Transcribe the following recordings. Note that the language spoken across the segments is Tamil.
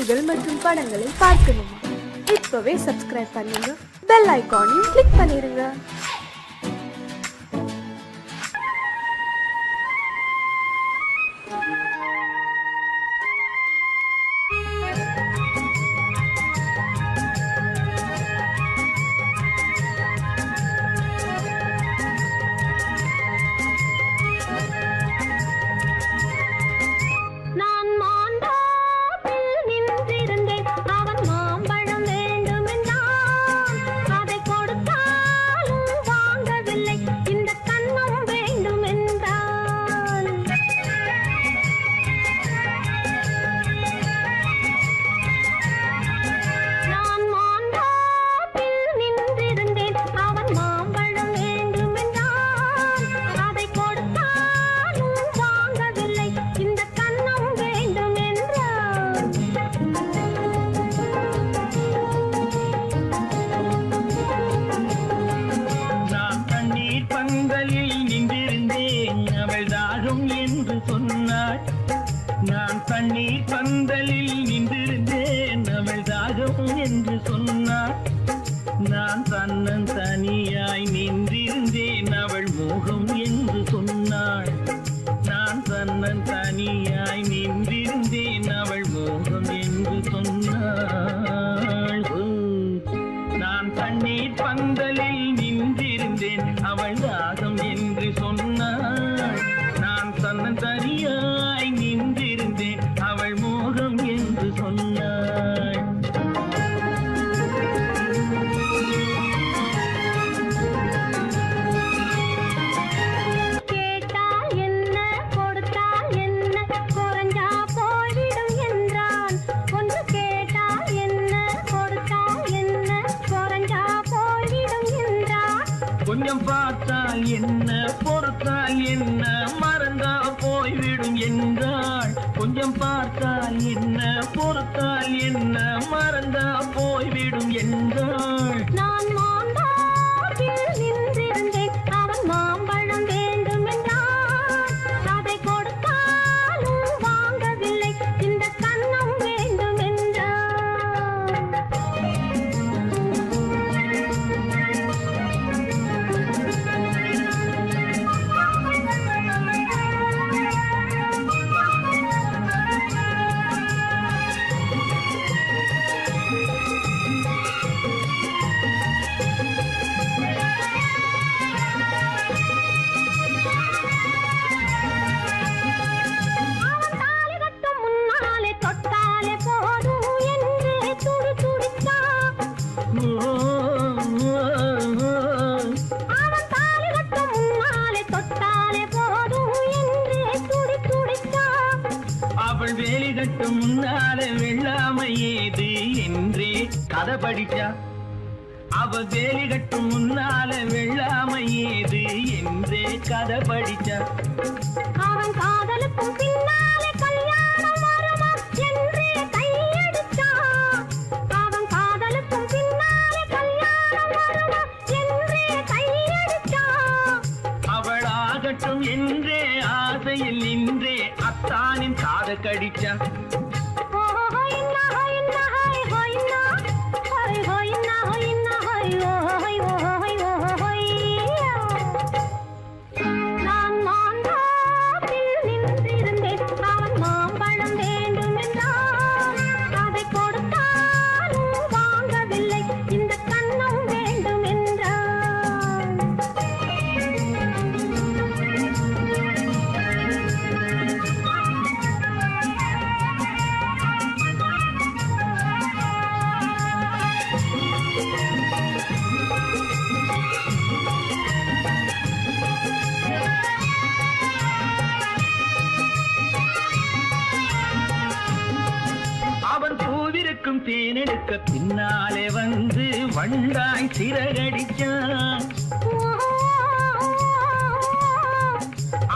நிகழ்ச்சிகள் மற்றும் படங்களை பார்க்கணுமா? இப்பவே சப்ஸ்கிரைப் பண்ணுங்க, பெல் ஐகானையும் கிளிக் பண்ணிருங்க. நான் தண்ணீர் பந்தலில் நின்றிருந்தேன், அவள் தாகம் என்று சொன்னாள். நான் தன்னன் தனியாய் நின்றிருந்தேன், அவள் மோகம் என்று சொன்னாள். நான் தன்னன் தனியாய் நின்றிருந்தேன், அவள் மோகம் என்று சொன்னாள். நான் தண்ணீர் பந்தலில் நின்றிருந்தேன், அவள் தாகம் என்று சொன்னாள். நான் தன்னன் தனியாய் நின்றிருந்தேன், அவள் மோகம் என்று சொன்னாள். கேட்டால் என்ன கொடுத்தால் என்ன, குறைஞ்சா போய்விடும் என்றான். ஒன்று கேட்டால் என்ன கொடுத்தால் என்ன, குறைஞ்சா போய்விடும் என்றான். கொஞ்சம் பார்த்தால் என்ன பொறுத்தால் என்ன, மறந்தா போய்விடும் என்றாள். கொஞ்சம் பார்த்தால் என்ன பொறுத்தால் என்ன, மறந்தா போய்விடும் என்றாள். நான் மாந்தாப்பில் நின்றிருந்தேன், அவன் மாம்பழம் வேண்டும் என்றான். அதை கொடுத்தாலும் வாங்கவில்லை, இந்த கன்னம் வேண்டும் என்றான். அவள் வேலி கட்டும் முன்னாலே வெள்ளாமை ஏது என்றே கதை படிச்சா. அவள் வேலி கட்டும் முன்னாலே வெள்ளாமை ஏது என்றே கதை படிச்சா. அவன் காதலுக்கும் பின்னாலே கல்யாணம் வருமா என்றே கையடிச்சான். அவன் காதலுக்கும் பின்னாலே கல்யாணம் வருமா என்றே கையடிச்சான். அவள் ஆகட்டும் என்றே ஆசையில் நின்றே அத்தானின் காதை கடிச்சா. நான் மாந்தாப்பில் நின்றிருந்தேன், அவன் மாம்பழம் வேண்டும் என்றான். அதை கொடுத்தாலும் வாங்கவில்லை, இந்த கன்னம் வேண்டும் என்றான். அவன் பூவிருக்கும் தேனெடுக்க பின்னாலே வந்து வண்டாய் சிறகடிச்சான்.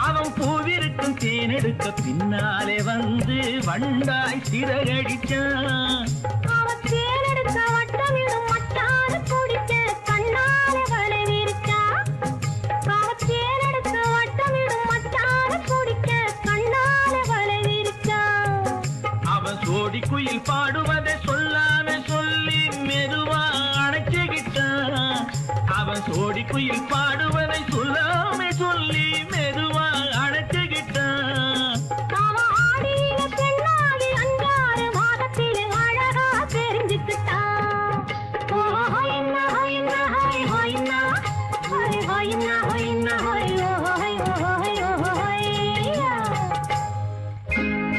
அவன் பூவிருக்கும் தேனெடுக்க பின்னாலே வந்து வண்டாய் சிறகடிச்சான். அவன் தேனெடுக்க வட்டமிடும் மட்டான குடிக்க கண்ணாலே வலை விரிச்சா. அவன் தேனெடுக்க வட்டமிடும் மட்டான குடிக்க கண்ணாலே வலை விரிச்சா. அவன் சோடிக்குய குயில் பாடுவதை சொல்லாம சொல்லி மெதுவா அணைச்சுக்கிட்டான். அவன் சோடி குயில் பாடுவதை சொல்லாம சொல்லி மெதுவா அணைச்சுக்கிட்டான். அவன் ஆடிய பெண்ணாகி 5-6 மாதத்திலே அழகா தெரிஞ்சுக்கிட்டான். ஓ ஹொய்னா ஹொய்னா ஹொய் ஹொய்னா ஹொய் ஹொய்னா ஹொய்னா ஹொய் ஹொய் ஹொய் ஹொய்யா.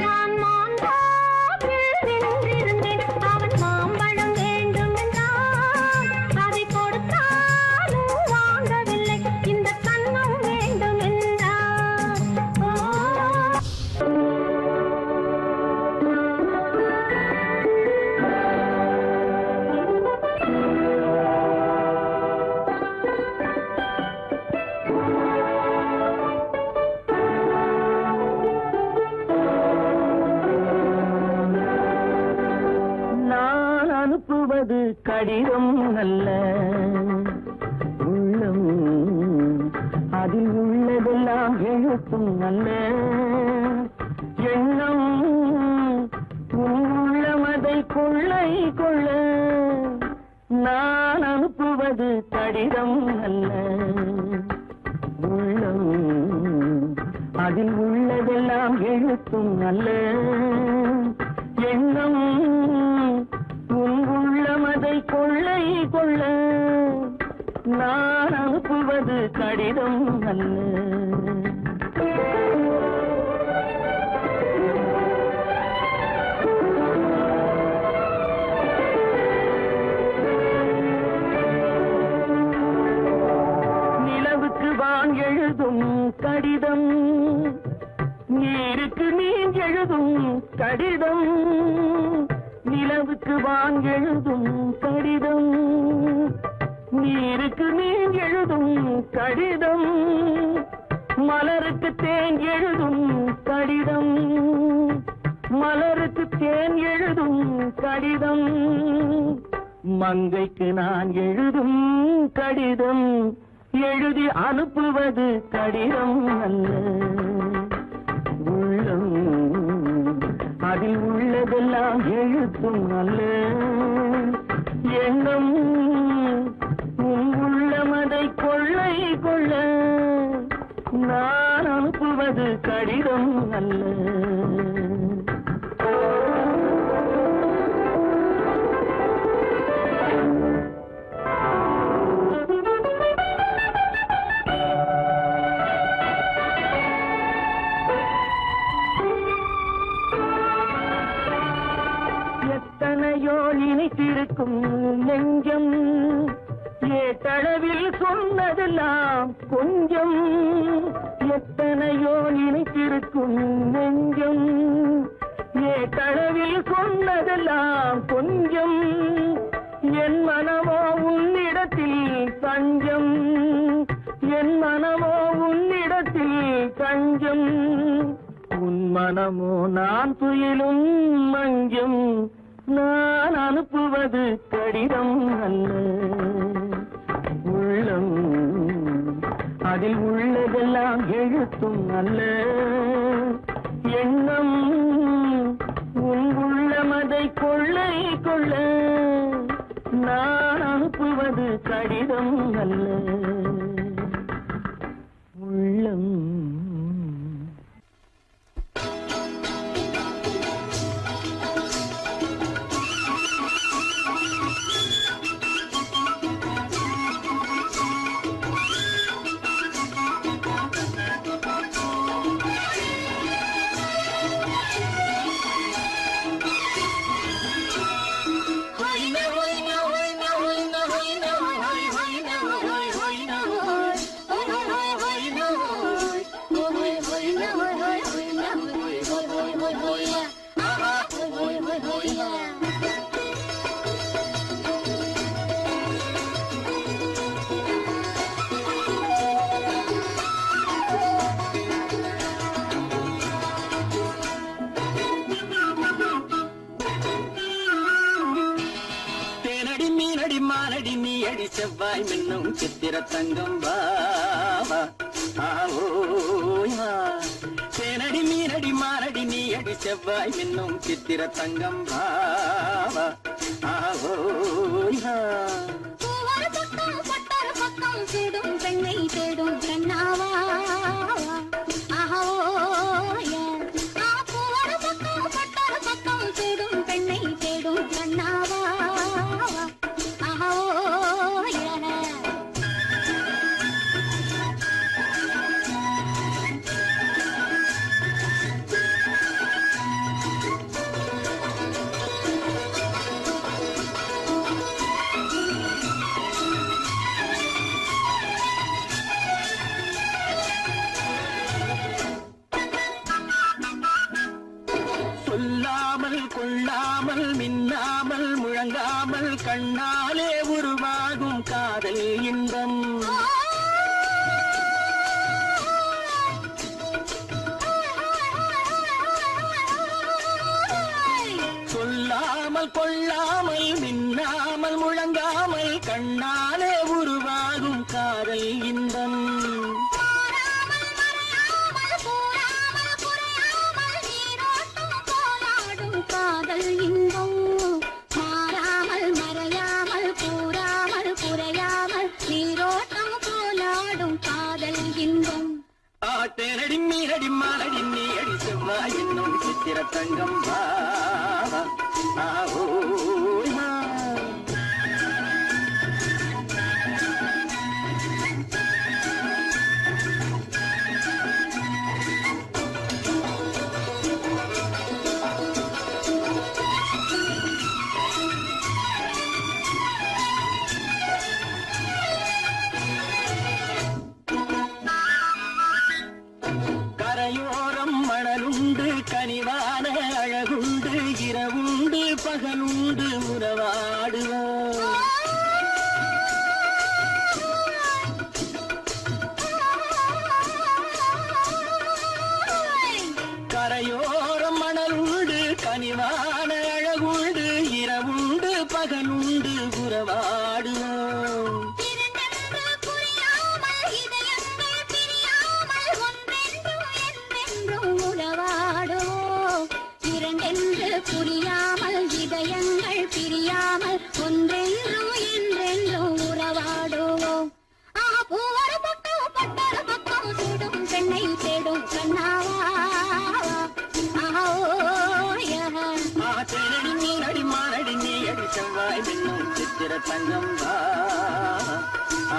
நான் மாந்தோப்பில் நின்றிருந்தேன். அவன் மாம்பழம் வேண்டும் என்றான். அதை கொடுத்தாலும் வாங்கவில்லை. இந்த கன்னம் வேண்டும் என்றான். ஓ நான் அனுப்புவது கடிதம் அல்ல, உள்ளம் அதில் உள்ளதெல்லாம் எழுத்தும் அல்ல. எண்ணம் உன் உள்ளமதை கொள்ளை கொள்ள. நான் அனுப்புவது கடிதம் அல்ல, உள்ளம் அதில் உள்ளதெல்லாம் எழுத்தும் அல்ல. எண்ணம் உன் உள்ளமதை கொள்ளை கொள்ள. நான் அனுப்புவது கடிதம் அல்ல. நிலவுக்கு வான் எழுதும் கடிதம், நீருக்கு நீர் எழுதும் கடிதம். நிலவுக்கு வான் எழுதும் கடிதம், நீருக்கு நீர் எழுதும் கடிதம். மலருக்கு தேன் எழுதும் கடிதம், மலருக்கு தேன் எழுதும் கடிதம். மங்கைக்கு நான் எழுதும் கடிதம், எழுதி அனுப்புவது கடிதம் அல்ல. உள்ளம் அதில் உள்ளதெல்லாம் எழுத்தும் அல்ல. எண்ணம் உன் உள்ளமதை கொள்ளை கொள்ள. நான் அனுப்புவது கடிதம் அல்ல. எத்தனையோ நினைத்திருக்கும் நெஞ்சம், ஏட்டளவில் சொன்னதெல்லாம் கொஞ்சம். எத்தனையோ நினைத்திருக்கும் நெஞ்சம், ஏட்டளவில் சொன்னதெல்லாம் கொஞ்சம். என் மனமோ உன்னிடத்தில் தஞ்சம், என் மனமோ உன்னிடத்தில் தஞ்சம். உன் மனமோ நான் துயிலும் மஞ்சம். நான் அனுப்புவது கடிதம் அல்ல. உள்ளம் அதில் உள்ளதெல்லாம் எழுத்தும் அல்ல. எண்ணம் உன் உள்ளமதை கொள்ளை கொள்ள. நான் அனுப்புவது கடிதம் அல்ல. உள்ளம் செவ்வாய் மின்னும் சித்திர தங்கம் வாவா. தேனடி மீனடி மாரடி நீ அடி செவ்வாய் மின்னும் சித்திர தங்கம் பாவா ஆஹோயா பூவொரு பக்கம் பட்டொரு பக்கம் தேடும் பெண்ணை தேடும் கண்ணாவா ஆஹோயா பூவொரு பக்கம் பட்டொரு பக்கம் தேடும் பெண்ணை தேடும் கண்ணாவா ஆஹோயா சொல்லாமல் கொள்ளாமல் மின்னாமல் முழங்காமல் கண்ணாலே உருவாகும் காதல் இன்பம் சொல்லாமல் கொள்ளாமல் மின்னாமல் முழங்காமல் கண்ணாலே உருவாகும் காதல் இன்பம் காதல் இன்பம் மாறாமல் மறையாமல் கூறாமல் குறையாமல் நீரோட்டம் போலாடும் காதல் இன்பம் ஆட்டேனடி மீனடி மானடி நீ அடி செவ்வாய் என்னும் சித்திர தங்கம் பாவா ஆஹோயா கரையோரம் மணலுண்டு கனிவான அழகுண்டு இரவுண்டு பகலுண்டு உறவாடுவோம் கரையோரம் மணலுண்டு கனிவான அழகுண்டு இரவுண்டு பகலுண்டு உறவாடுவோம் புரியாமல் இதயங்கள் பிரியாமல் ஒன்றென்றும் என்றென்றும் உறவாடுவோம் பூவொரு பக்கம் பட்டொரு பக்கம் தேடும் பெண்ணை தேடும் கண்ணாவா தேனடி மீனடி மானடி நீ அடி செவ்வாய் மின்னும் சித்திர தங்கம் பாவா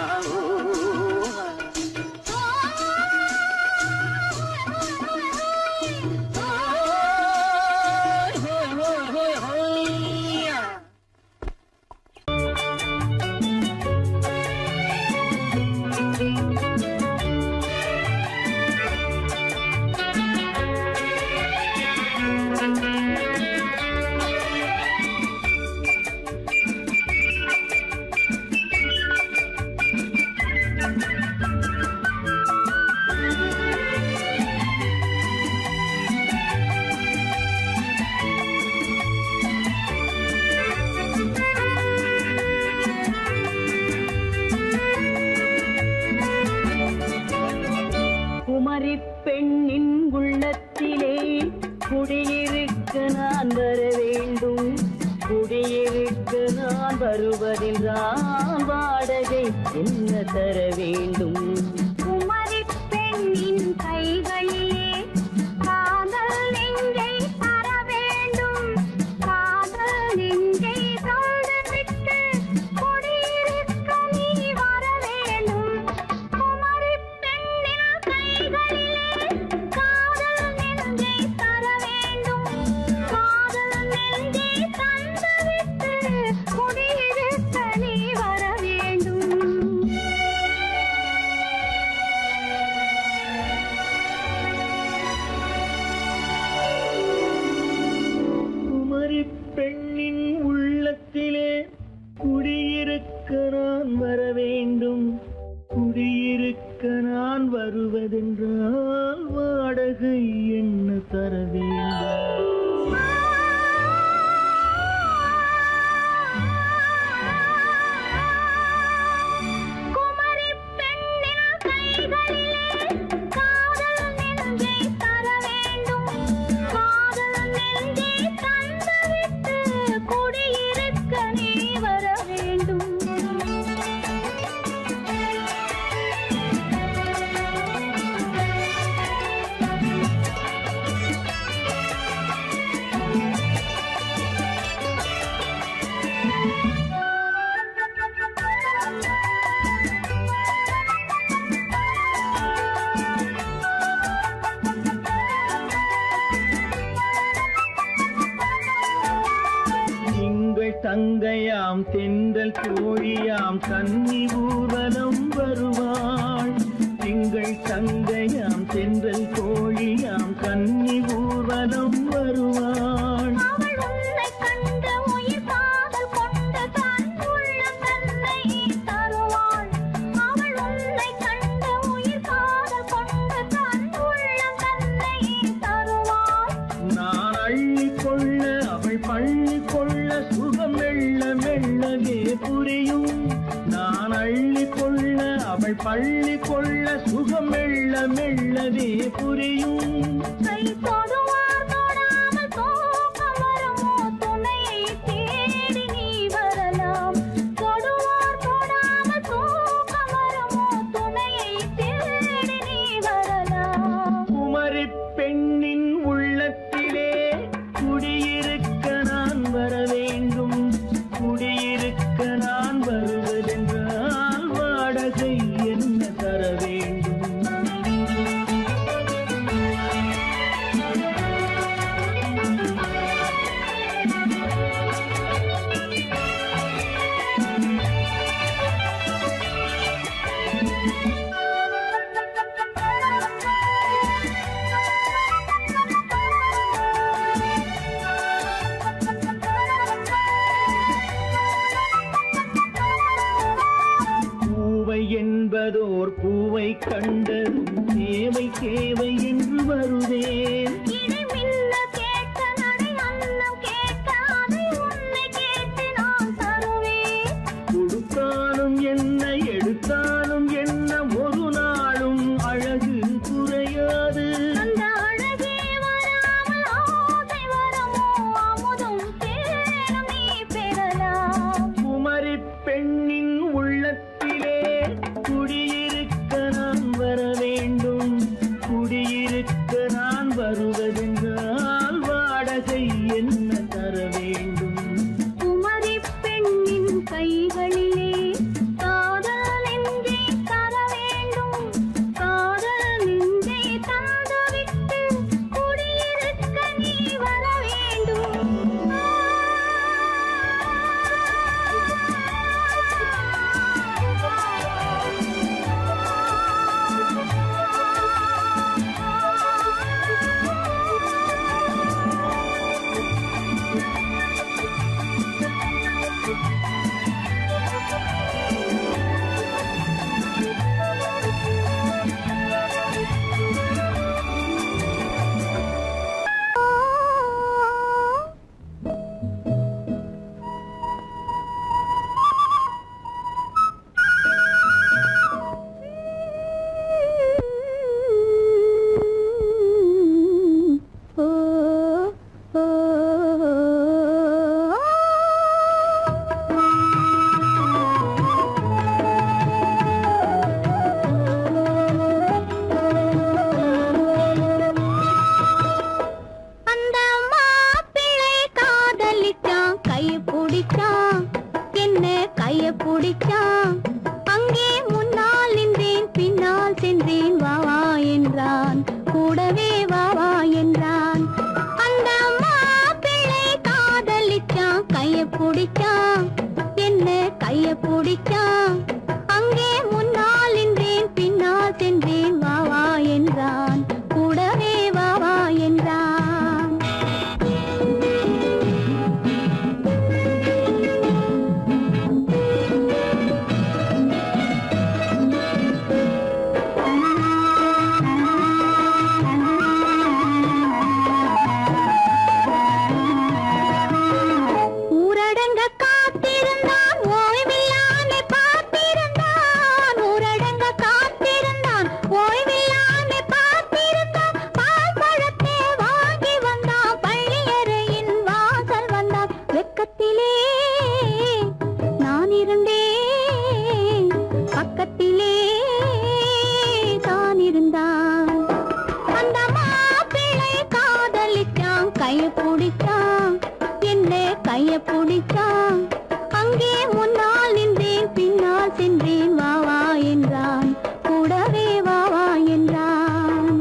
ஆஹோயா பெண்ணின் உள்ளத்திலே குடியிருக்க நான் வர வேண்டும் குடியிருக்க நான் வருவதென்றால் வாடகை என்ன தர வேண்டும் குமரி பெண்ணின் கைகளிலே காதல் நெஞ்சை தர வேண்டும் காதல் நெஞ்சை தந்துவிட்டு குடியிருக்க நீ வர வேண்டும் குமரி பெண்ணின் கைகளிலே காதல் நெஞ்சை தர வேண்டும் காதல் நெஞ்சை தந்துவிட்டு குடியிருக்க நீ வர வேண்டும் குமரி பெண்ணின் உள்ளத்திலே குடியிருக்க நான் வர வேண்டும் குடியிருக்க நான் வருவதென்றால் வாடகை என்ன தர வேண்டும் குமரி பெண்ணின் கைகளிலே காதல் நெஞ்சை தர வேண்டும் காதல் தங்கையாம் தென்றல் தோழியாம் கன்னி ஊர்வலம் வருவாள். திங்கள் தங்கையாம் தென்றல் தோழியாம் கன்னி ஊர்வலம் வருவாள். அவள் உன்னை கண்டு உயிர் காதல் கொண்டு தன் உள்ளம் தன்னை தருவாள். அவள் உன்னை கண்டு உயிர் காதல் கொண்டு தன் உள்ளம் தன்னை தருவாள். நான் அள்ளி கொள்ள அவள் பள்ளி கொள்ள சுகம் மெல்ல மெல்லவே புரியும். நான் அள்ளி கொள்ள அவள் பள்ளி கொள்ள சுகம் மெல்ல மெல்லவே புரியும். கை தொடுவார் தொடாமல் தூக்கம் வருமோ துணையை தேடி நீ வரலாம். தொடுவார் தொடாமல் தூக்கம் வருமோ துணையை தேடி நீ வரலாம். குமரி பெண்ணின் உள்ளத்திலே குடியிருக்க நான் வர வேண்டும். குடியிருக்க நான் வருவதென்றால் வாடகை என்ன தர வேண்டும். பூவை என்பதோர் பூவை கண்டதும் தேவை தேவை என்று வருவேன். இடி மின்ன கேட்க நடை அன்னம் கேட்க அதை உன்னை கேட்டு நான் தருவேன். கொடுத்தாலும் என்ன எடுத்தாலும் என்ன ஒரு நாளும் அழகு குறையாது. அந்த அழகே வராமல் ஆசை வரமோ அமுதும் தேனும் நீ பெறலாம். குமரி பெண்ணின் உள்ளத்திலே குடியிருக்க நான் வர வேண்டும். குடியிருக்க நான் வருவதென்றால் வாடகை என்ன தர வேண்டும். குமரி பெண்ணின் கைகளிலே காதல் நெஞ்சை தர வேண்டும். காதல் நெஞ்சை தந்துவிட்டு குடியிருக்க நீ வர வேண்டும். அந்த மாப்பிள்ளை காதலிச்சான் கைய பிடிச்சான் என்ன கைய பிடிச்சான். அங்கே முன்னால் நின்றேன் பின்னால் சென்றேன் வா வா என்றான் கூடவே வா வா என்றான். அந்த மாப்பிள்ளை காதலிச்சான் கைய பிடிச்சான் என்ன கைய பிடிச்சான். அங்கே முன்னால் நின்றேன் பின்னால் சென்றேன் வா வா என்றான் கூடவே வா வா என்றான். ஊரடங்க காத்திருந்தான் ஓய்வில்லாமே பார்த்திருந்தான். ஊரடங்க காத்திருந்தான் ஓய்வில்லாமே பார்த்திருந்தான். பால் பழத்தை வாங்கி வந்தான் பள்ளியறையின் வாசல் வந்தான். வெக்கத்திலே நான் இருந்தேன் பக்கத்திலே தான் இருந்தான். அந்த மாப்பிள்ளை காதலிச்சான் கைய பிடிச்சான் என்ன கைய பிடிச்சான். அங்கே முன்னால் நின்றேன் பின்னால் சென்றேன் வா வா என்றான் கூடவே வா வா என்றான்.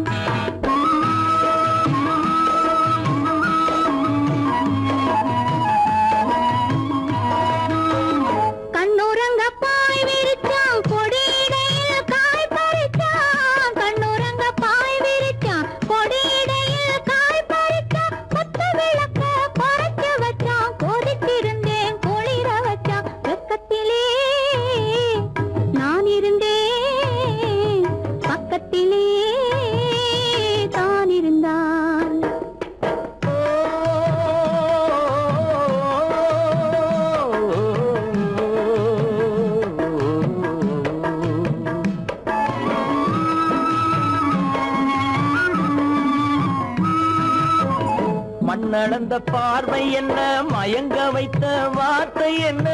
மண்ணளந்த பார்வை என்ன, மயங்க வைத்த வார்த்தை என்ன,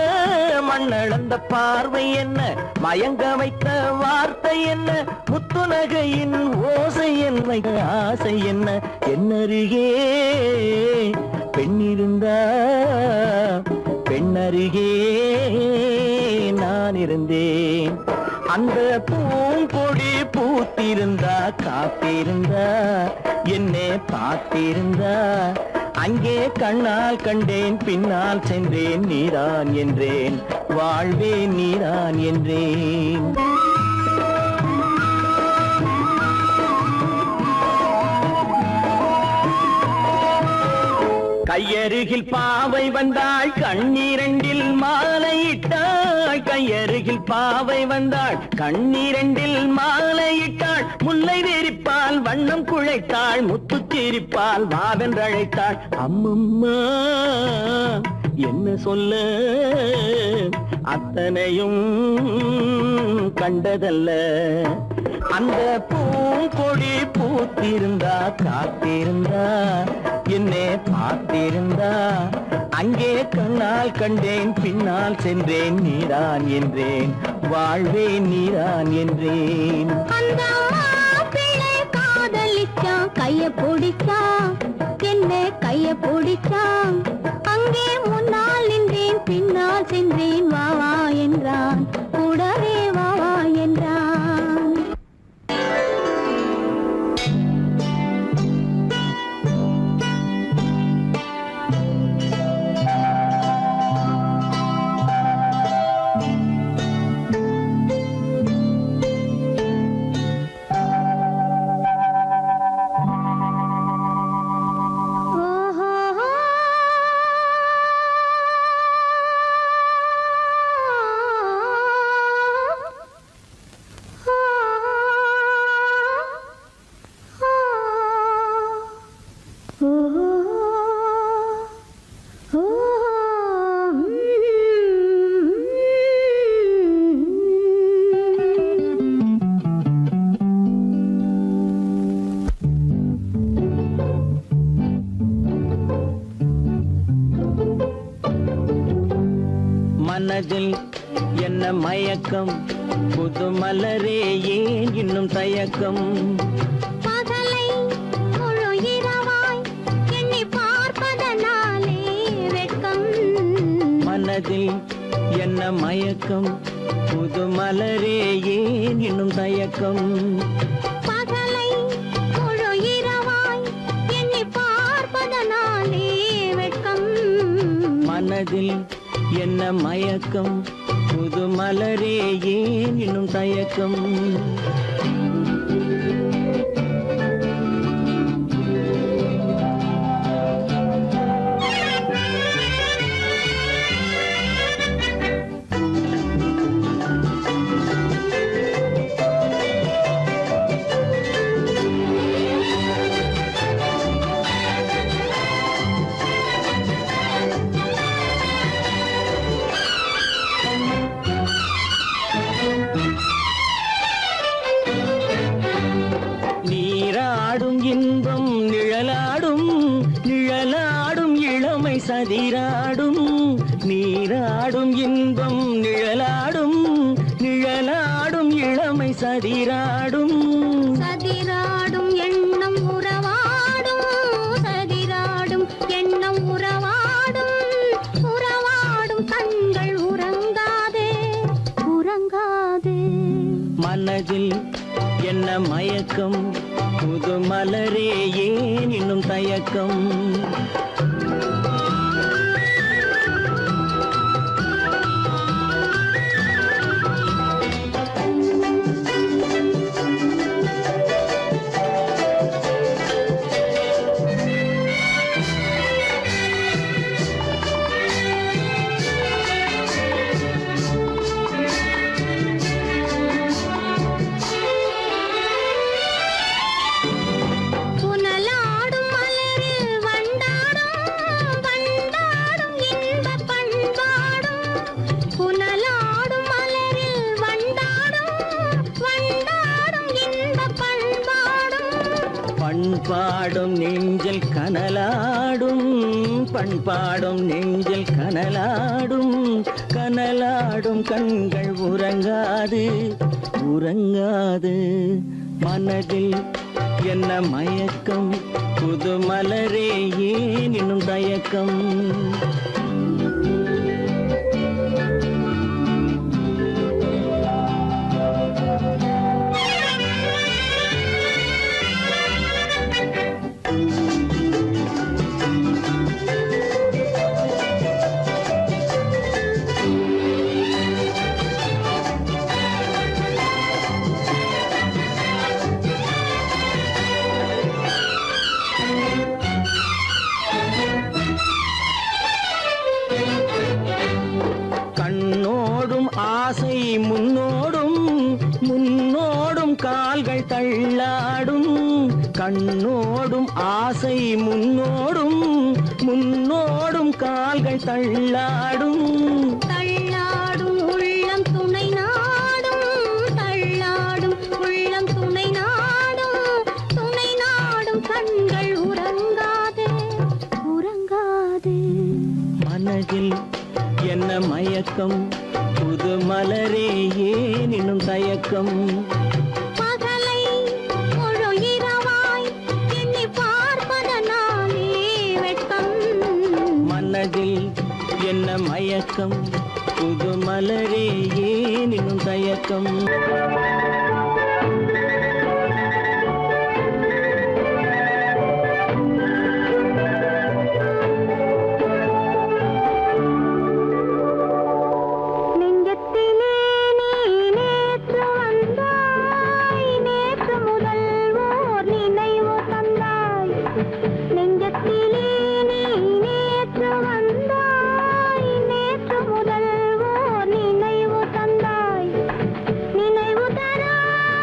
மண்ணளந்த பார்வை என்ன, மயங்க வைத்த வார்த்தை என்ன, முத்துநகையின் ஓசை என்ன, ஆசை என்ன, என்னருகே பெண்ணிருந்தா பெண்ணருகே நான் இருந்தேன். அந்த பூங்கொடி பூத்திருந்தா காத்திருந்தா என்னை பார்த்திருந்தா அங்கே கண்ணால் கண்டேன் பின்னால் சென்றேன் நீதான் என்றேன் வாழ்வேன் நீதான் என்றேன். கையருகில் பாவை வந்தாள் கண்ணீரண்டில் மாலையிட்டாள், கையருகில் பாவை வந்தாள் கண்ணீரண்டில் மாலையிட்டாள், முல்லை வெறிப்பால் வண்ணம் குழைத்தாள், முத்து சிரிப்பால் வாவென்றழைத்தாள். அம்மம்மா என்ன சொல்ல அத்தனையும் கண்டதல்ல, அந்த பூங்கொடி பூத்திருந்தா காத்திருந்தா என்னை பார்த்திருந்தா அங்கே கண்ணால் கண்டேன் பின்னால் சென்றேன் நீதான் என்றேன் வாழ்வேன் நீதான் என்றேன். அந்த மாப்பிள்ளை காதலிச்சான், கைய பிடிச்சான், என்ன கைய பிடிச்சான், அங்கே முன்னால் நின்றேன் பின்னால் சென்றேன் வா வா என்றான், கூடவே வா வா என்றான். மனதில் என்ன மயக்கம், புது மலரே ஏன் இன்னும் தயக்கம், பகலை முழு இரவாய் எண்ணி பார்ப்பதனாலே வெட்கம். மனதில் என்ன மயக்கம், புது மலரே ஏன் இன்னும் தயக்கம், பகலை முழு இரவாய் எண்ணி பார்ப்பதனாலே வெட்கம். மனதில் என்ன மயக்கம், புது மலரே ஏன் இன்னும் தயக்கம். நீராடும் இன்பம் நிழலாடும், நிழலாடும் இளமை சதிராடும், நீராடும் இன்பம் நிழலாடும், நிழலாடும் இளமை சதிராடும், சதிராடும் எண்ணம் உறவாடும், சதிராடும் எண்ணம் உறவாடும், உறவாடும் கண்கள் உறங்காதே உறங்காதே. மனதில் என்ன மயக்கம், புது மலரே ஏன் இன்னும் தயக்கம். புனலாடும் மலரில் வண்டாடும், வண்டாடும் இன்பப் பண்பாடும், புனலாடும் மலரில் வண்டாடும், வண்டாடும் இன்பப் பண்பாடும், பண்பாடும் நெஞ்சில் கனலாடும், பண்பாடும் நெஞ்சில் கனலாடும் கனலாடும் கண்கள் உறங்காது உறங்காது மனதில் என்ன மயக்கம் புது மலரே ஏன் இன்னும் தயக்கம் கண்ணோடும் ஆசை முன்னோடும் முன்னோடும் கால்கள் தள்ளாடும் கண்ணோடும் ஆசை முன்னோடும் முன்னோடும் கால்கள் தள்ளாடும் தள்ளாடும் உள்ளம் துணை நாடும் தள்ளாடும் உள்ளம் துணை நாடும் கண்கள் உறங்காதே உறங்காதே மனதில் என்ன மயக்கம் புது மலரே ஏன் இன்னும் தயக்கம் பகலை முழு இரவாய் எண்ணி பார்ப்பதனாலே வெட்கம் மனதில் என்ன மயக்கம் புது மலரே ஏன் இன்னும் தயக்கம் நெஞ்சத்திலே நீ நேற்று வந்தாய் நேற்று முதல் ஓர் நினைவு தந்தாய் நெஞ்சத்திலே நீ நேற்று வந்தாய் நேற்று முதல் ஓர் நினைவு தந்தாய் நினைவு தராத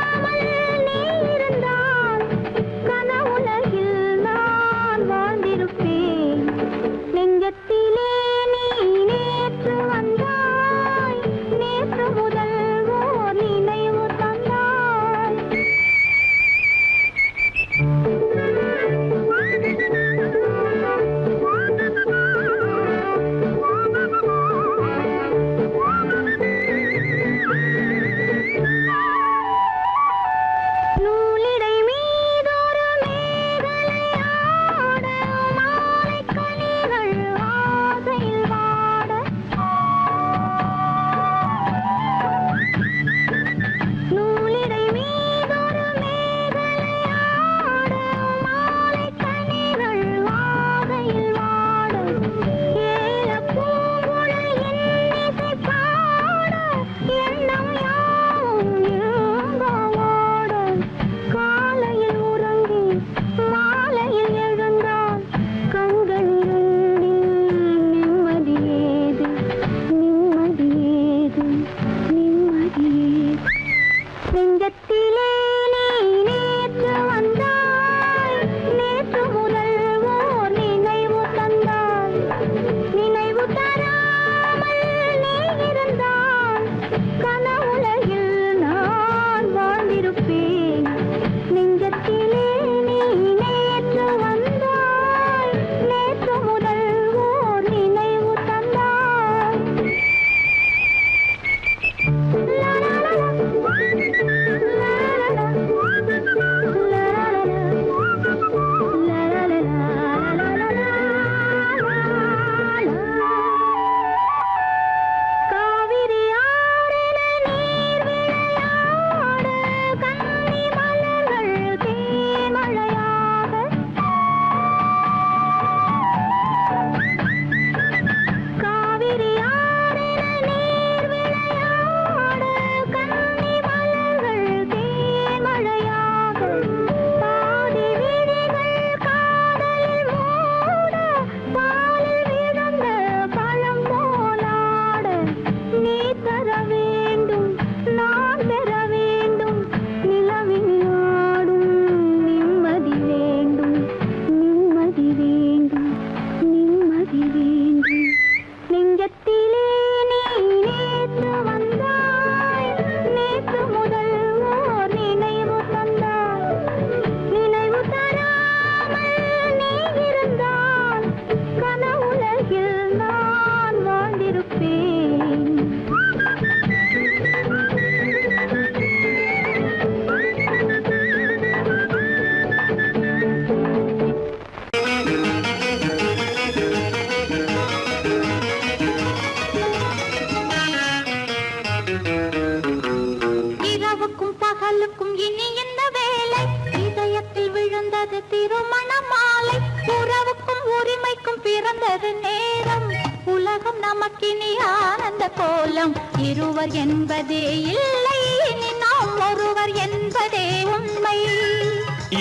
பிறந்தது நேரம் உலகம் நமக்கினி ஆனந்த கோலம் இருவர் என்பதே இல்லை இனி நாம் ஒருவர் என்பதே உண்மை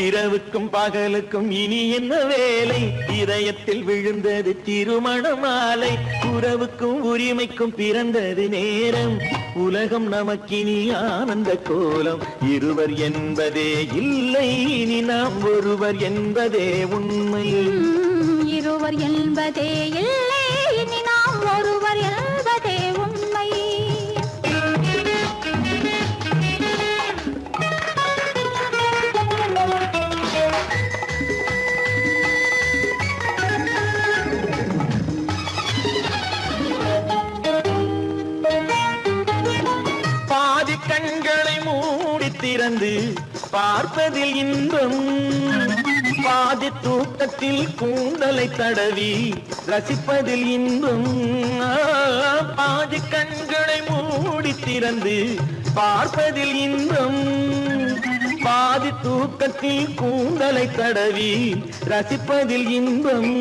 இரவுக்கும் பகலுக்கும் இனி என்ன வேலை இதயத்தில் விழுந்தது திருமண மாலை உறவுக்கும் உரிமைக்கும் பிறந்தது நேரம் உலகம் நமக்கினி ஆனந்த கோலம் இருவர் என்பதே இல்லை இனி நாம் ஒருவர் என்பதே உண்மை இருவர் என்பதே இல்லை இனி நாம் ஒருவர் என்பதே உண்மை பாதி கண்களை மூடி திறந்து பார்ப்பதில் இன்பம் பாதி தூக்கத்தில் கூந்தலை தடவி ரசிப்பதில் இன்பம் பாதி கண்களை மூடி திறந்து பார்ப்பதில் இன்பம் பாதி தூக்கத்தில் கூந்தலை தடவி ரசிப்பதில் இன்பம்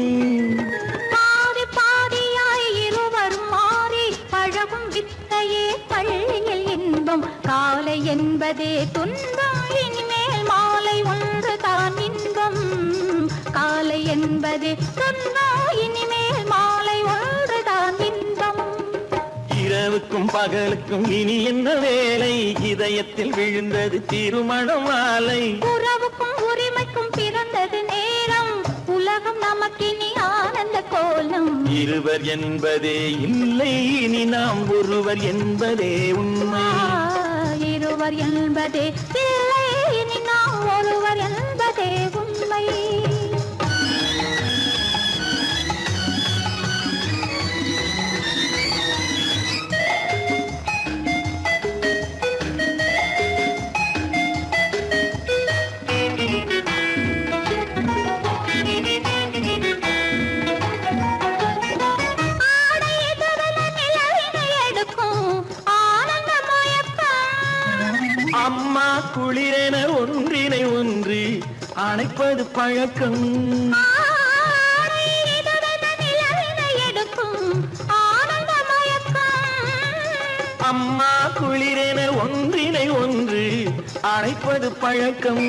பாதி பாதியாய் இருவர் மாறி பழகும் வித்தையே பள்ளியில் இன்பம் காலை என்பதே துன்பம் இனிமேல் மாலை ஒன்று தான் இன்பம் காலை என்பதே துன்பம் இனிமேல் மாலை ஒன்று தான் இன்பம் இரவுக்கும் பகலுக்கும் இனி என்ன வேலை இதயத்தில் விழுந்தது திருமண மாலை உறவுக்கும் உரிமைக்கும் பிறந்தது நேரம் உலகம் நமக்கினி ஆனந்த கோலம் இருவர் என்பதே இல்லை இனி நாம் ஒருவர் என்பதே உண்மை இருவர் என்பதே இல்லை இனி நாம் ஒருவர் என்பதே உண்மை அம்மா குளிரென ஒன்றினை ஒன்று அணைப்பது பழக்கம் அம்மா குளிரென ஒன்றினை ஒன்று அணைப்பது பழக்கம்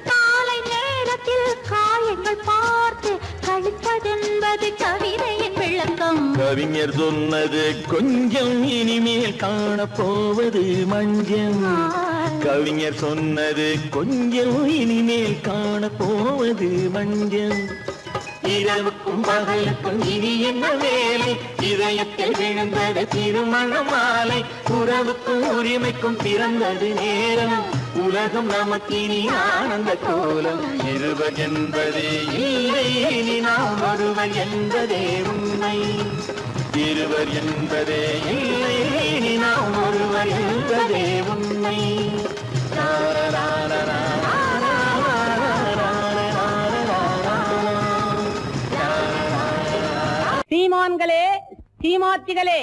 காலை நேரத்தில் காயங்கள் பார்த்து கழிப்பதென்பது கவிதையின் விளக்கம் கவிஞர் சொன்னது கொஞ்சம் இனிமேல் காணப்போவது மஞ்சம் கவிஞர் சொன்னது கொஞ்சம் இனிமேல் காணப்போவது மஞ்சம் இரவுக்கும் பகலுக்கும் இனி என்ன வேலை இதயத்தில் விழுந்தது திருமண மாலை உறவுக்கும் உரிமைக்கும் பிறந்தது நேரம் உலகம் நமக்கினி ஆனந்த கோலம் இருவர் என்பதே இல்லை இனி நாம் ஒருவர் என்பதே உண்மை இருவர் என்பதே இல்லை இனி நாம் ஒருவர் என்பதே உண்மை சீமான்களே சீமாத்திகளே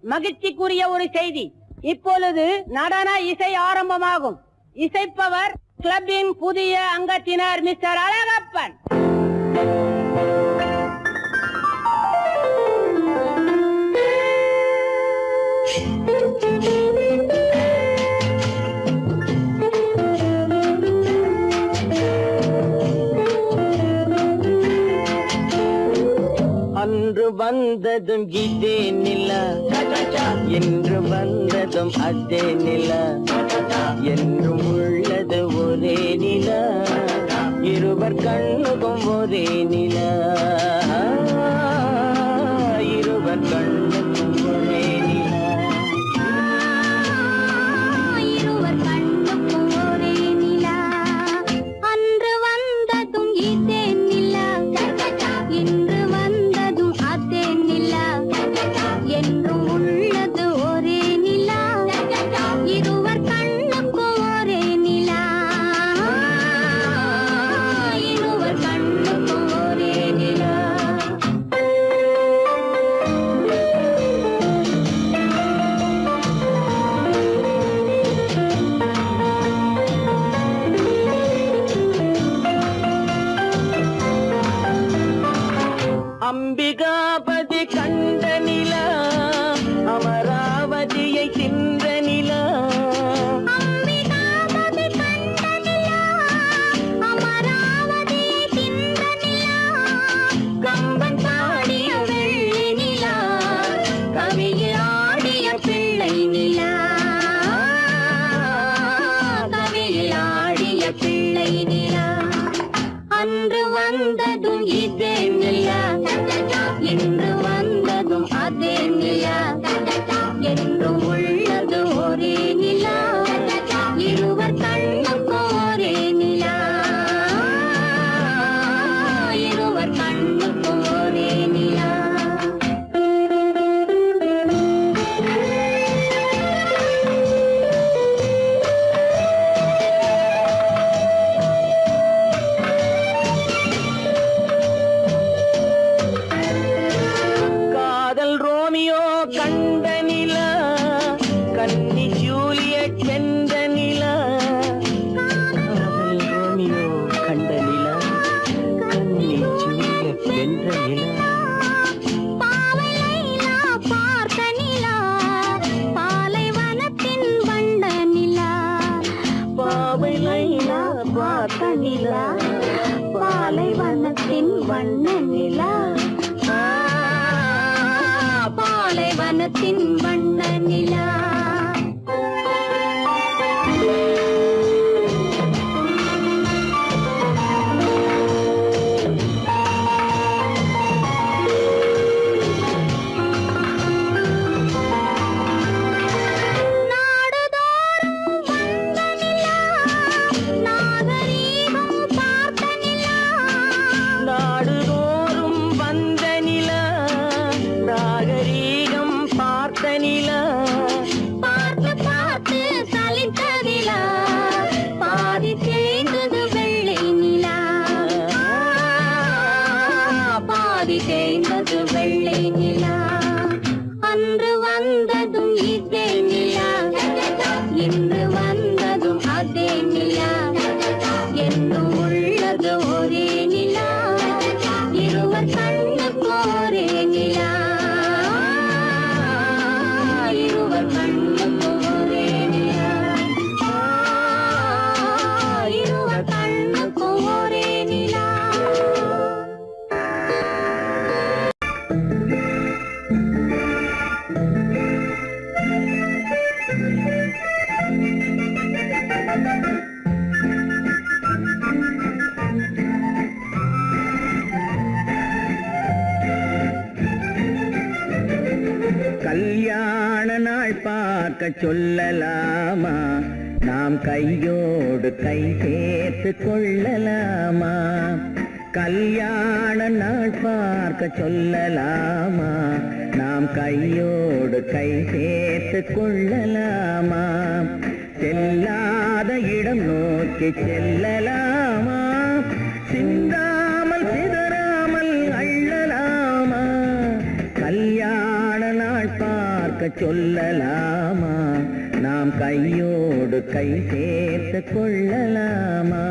மகிழ்ச்சிக்குரிய ஒரு செய்தி இப்பொழுது நடன இசை ஆரம்பமாகும் இசைப்பவர் கிளப்பின் புதிய அங்கத்தினர் மிஸ்டர் அழகப்பன் அன்று வந்ததும் இதே நிலா என்று வந்ததும் அதே நிலா என்றும் உள்ளது ஒரே நிலா இருவர் கண்ணுக்கும் ஒரே நிலா இருவர் கண்ணுக்கும் ஒரே நிலா இருவர் கண்ணுக்கும் ஒரே நிலா அன்று வந்ததும் இதே நிலா இன்று வந்ததும் அதே நிலா என்றும் உள்ளது ஒரே நிலா இருவர் கண்ணுக்கும் ஒரே நிலா இருவர் கண்ணுக்கும் ஒரே நிலா ரோமியோ கண்ட நிலா கன்னி ஜூலியட் வென்ற நிலா காதல் ரோமியோ கண்ட நிலா கன்னி ஜூலியட் வென்ற நிலா பாவை லைலா பார்த்த நிலா பாலைவனத்தின் வண்ண நிலா பாவை லைலா பார்த்த நிலா பாலைவனத்தின் வண்ண நிலா பாலைவனத்தின் வண்ண நிலா நாடுதோறும் வந்த நிலா நாகரீகம் பார்த்த நிலா பார்த்து பார்த்து சலித்ததிலா பாதி தேய்ந்தது வெள்ளை நிலா பாதி தேய்ந்தது வெள்ளை நிலா அன்று வந்ததும் இதே நிலா இன்று வந்ததும் அதே நிலா என்னும் உள்ளது ஒரே நிலா இருவர் கண்ணுக்கு ஒரே நிலா இருவர் கண்ணுக்கு ஒரே நிலா இருவர் கண்ணுக்கு ஒரே நிலா கல்யாண நாள் பார்க்க சொல்லலாமா நாம் கையோடு கை சேர்த்து கொள்ளலாமா கல்யாண நாள் பார்க்க சொல்லலாமா நாம் கையோடு கை சேர்த்து கொள்ளலாமா செல்லாத இடம் நோக்கி செல்லலாமா சிந்தாமல் சிதறாமல் அள்ளலாமா கல்யாண நாள் பார்க்க சொல்லலாமா நாம் கையோடு கை சேர்த்து கொள்ளலாமா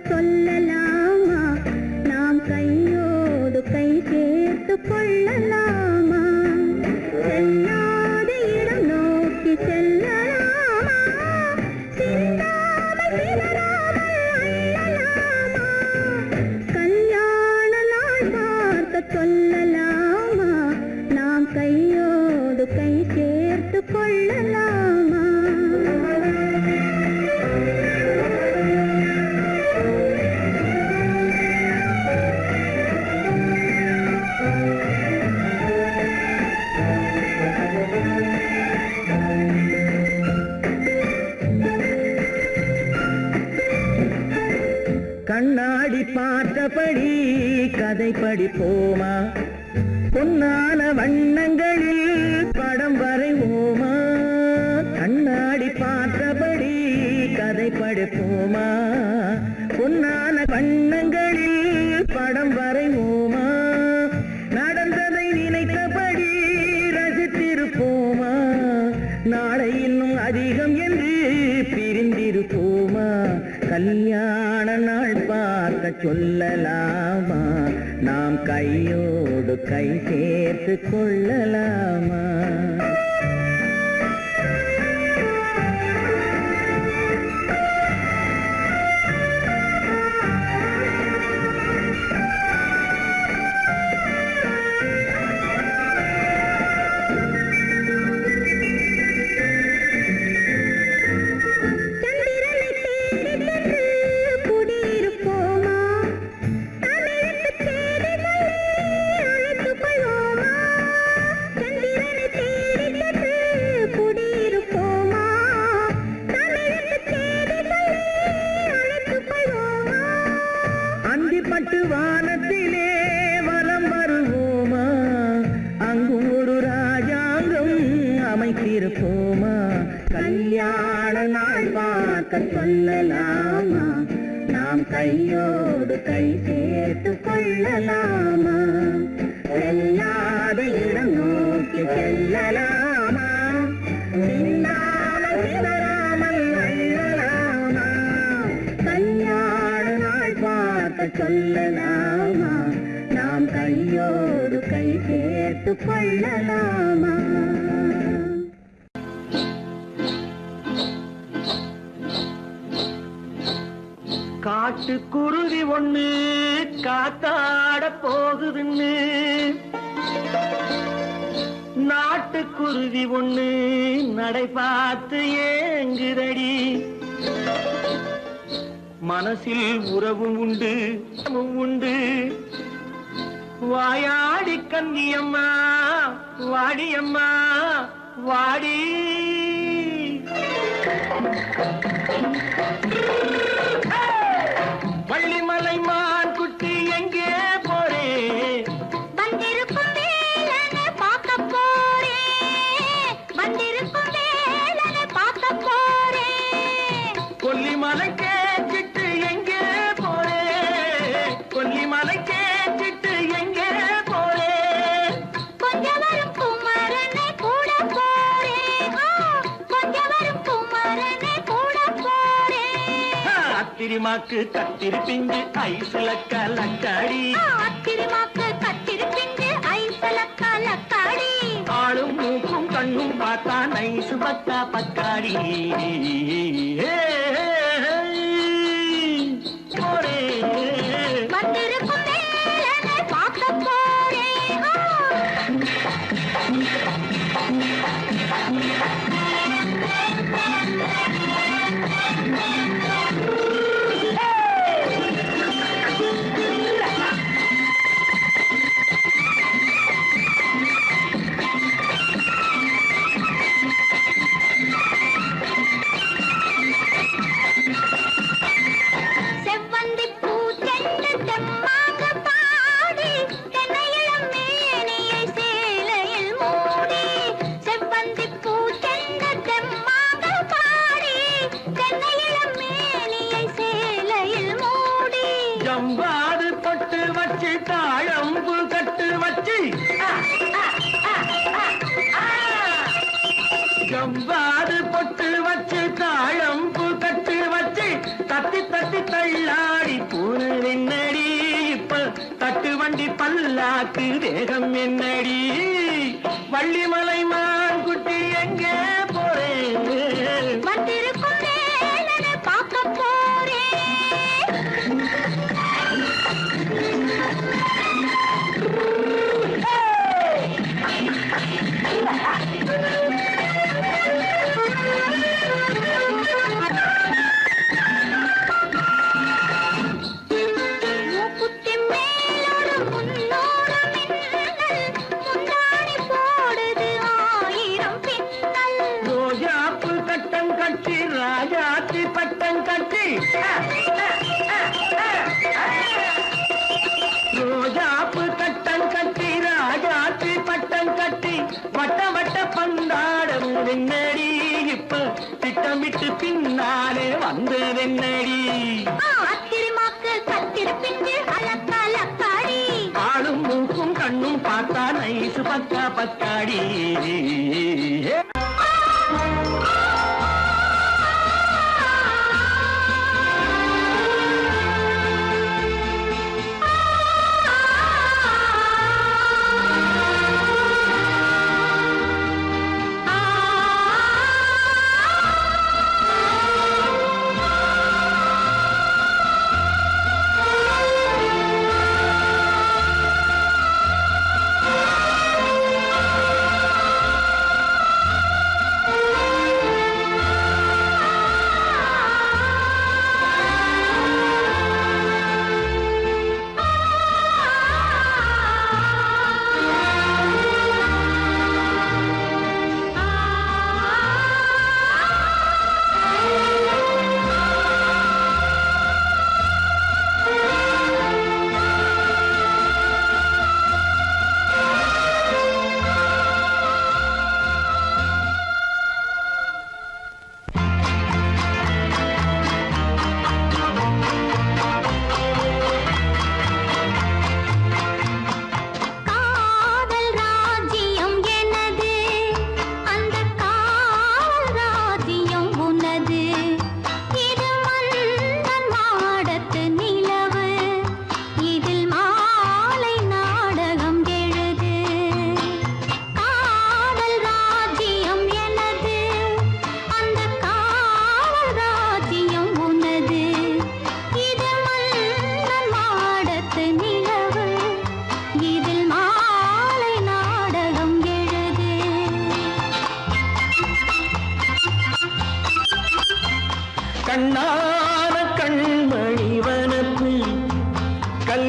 சொல்லலாமா நாம் கையோடு கை சேர்த்து கொள்ளலாமா செல்லாத இடம் நோக்கி செல்லலாமா சிந்தாமல் சிதறாமல் அள்ளலாமா கல்யாண நாள் பார்க்க சொல்லலாமா நாம் கையோடு கை சேர்த்து கொள்ளலாமா கண்ணாடி பார்த்தபடி கதை படிப்போமா பொன்னான வண்ணங்களில் படம் வரைவோமா கண்ணாடி பார்த்தபடி கதை படிப்போமா பொன்னான வண்ணங்களில் படம் வரைவோமா நடந்ததை நினைத்தபடி ரசித்திருப்போமா நாளை இன்னும் அதிகம் என்று பிரிந்திருப்போமா கல்யாண நாள் பார்க்க சொல்லலாமா நாம் கையோடு கை சேர்த்து கொள்ளலாமா பட்டு வானத்திலே வலம் வருவோமா, அங்கும் ஒரு ராஜாங்கம் அமைத்திருப்போமா, கல்யாண நாள் பார்க்க சொல்லலாமா, நாம் கையோடு கை சேர்த்து கொள்ளலாமா, செல்லாத இடம் நோக்கி செல்லலாமா, சின்னாமல் சிதறாமல் அள்ளலாமா, கல்யாண நாள் பார்க்க சொல்லலாமா, நாம் கையோடு கை சேர்த்து கொள்ளலாமா. காட்டுக்குருவி ஒண்ணு காத்தாட போகுதுன்னு, நாட்டுக்குருவி ஒண்ணு நடை பார்த்து ஏங்குதடி, மனசில் உறவும் உண்டு உண்டு, வாயாடி கன்னியம்மா வாடியம்மா வாடி. வள்ளிமலை மான் குட்டி எங்கே போறே, வந்திருக்கும் வேலனை பார்க்க போறேன், வந்திருக்கும் வேலனை பார்க்க போறேன், கொல்லிமலை கேச்சிட்டு எங்கே போறே, கொல்லிமலை கேச்சிட்டு எங்கே போறே, கொஞ்சம் வரும் குமரனை கூட போறேன், கொஞ்சம் வரும் குமரனை கூட போறேன், அத்திரிமாக்கு கத்திருப்பிஞ்சு ஐசுல கலக்காடி, அத்திரிமாக்கு கத்திருப்பிஞ்சு ஐசல கலக்காடி, ஆளும் மூக்கும் கண்ணும் பார்த்தா நைசு பக்கா பக்காடி. போரே வந்திருக்கும் வேலனை பார்க்க போறேன். செவ்வந்தி பூ செண்டு தெம்மாக பாடி, தென்னையிளம் மேனியை சேலையில் மூடி, செவ்வந்தி பூ செண்டு தெம்மாக பாடி, தென்னையிளம் மேனியை சேலையில் மூடி, ஜம்பாது பட்டு வச்சு தாழம்பு கட்டு வச்சு, ஜம்பாது பொட்டு வச்சு தாழம்பு கட்டு வச்சு, தத்தி தத்தி தள்ளாடி பூனல் என்னடி, இப்ப தட்டு வண்டி பல்லாக்கு வேகம் என்னடி, வள்ளிமலை மான் குட்டி எங்கே போறேன், வந்திருக்கும் வேலனை பார்க்க போறேன். மூக்குத்தி மேலோடு முன்னோடு மின்னல், முந்தாணி போடுது ஆயிரம் பின்னல், ரோஜாப்பு கட்டம் கட்டி ராஜாத்தி பட்டம் கட்டி, ரோஜாப்பு கட்டம் கட்டி ராஜாத்தி பட்டம் கட்டி, வட்ட வட்ட பந்தாடம் என்னடி, இப்ப திட்டமிட்டு பின்னாலே வந்ததென்னடி, அத்திரிமாக்கு கத்திருப்பிஞ்சு அலக்காடி, ஆளும் மூக்கும் கண்ணும் பார்த்தா நைசு பக்கா பக்காடி.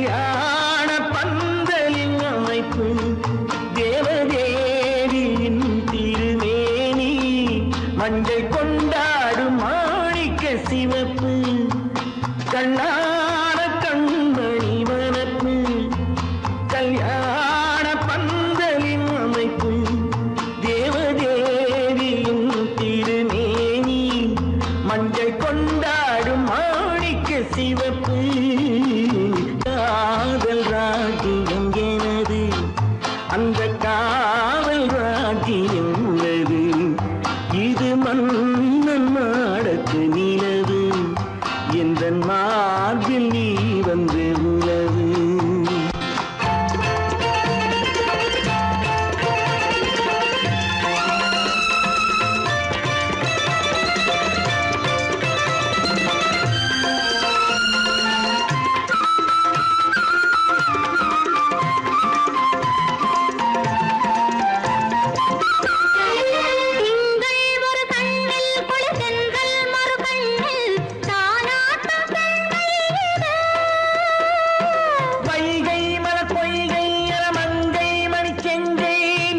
கல்யாண பந்தலின் அமைப்பு தேவதேவியின் திருமேனி மஞ்சள் கொண்டாடும் மாணிக்க சிவப்பு கண்ணான கண்மணி வனப்பு கல்யாண பந்தலின் அமைப்பு தேவதேவியின் திருமேனி மஞ்சள் கொண்டாடும் மாணிக்க சிவப்பு காதல் ராஜ்யம் எனது அந்த காவல் ராஜ்யம் உள்ளது இது மன்னன் நாடத்து நிலவு எந்த மார்பில் நீ வந்து உலவு திங்கள் ஒரு கண்ணில் குளிர்தென்றல் மறு கண்ணில் தானாட்டம் பெண்கள் இது. வைகை மல பொய்கை மங்கை மணி செங்கை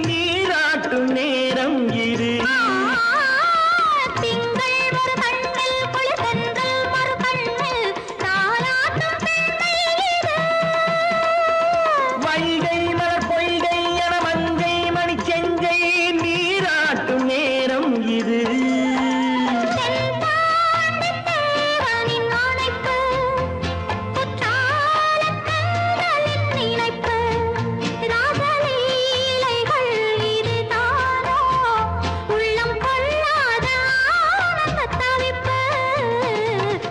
நீராட்டும் நேரம் இது திங்கள் ஒரு கண்ணில் குளிர்தென்றல் மறு கண்ணில் தானாட்டம் பெண்கள் இது. வைகை மல பொய்கை மங்கை மணி செங்கை நீராட்டும் நேரம் இது தென்பாண்டித் தேவனின் அணைப்பு, குற்றாலக் கண்களின் நினைப்பு, ராசலீலைகள் இதுதானோ, உள்ளம் கொள்ளாத ஆனந்தத் தவிப்பு.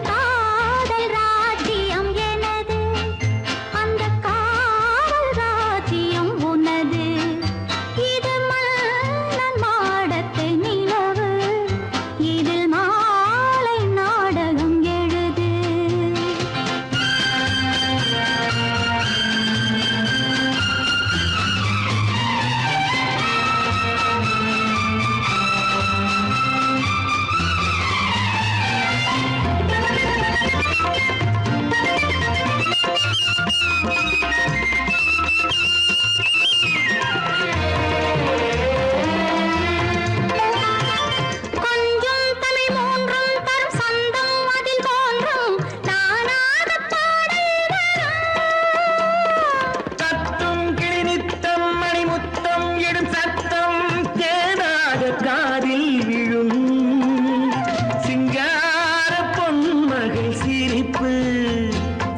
காதல் ராஜ்யம் எனது, அந்த காவல் ராஜ்யம் உனது. இது மன்னன் மாடத்து நிலவு, இதில் மாலை நாடகம் எழுது. கொஞ்சம் தமிழ் மூன்றும் தரும் சொந்தம் அதில் தோன்றும் நானாகப் பாடல் வரும். தத்தும் கிளி நித்தம் மணி முத்தம் எடும் சத்தம் தேனாக காதில் விழும் சிங்கார பொன்மகள் சிரிப்பு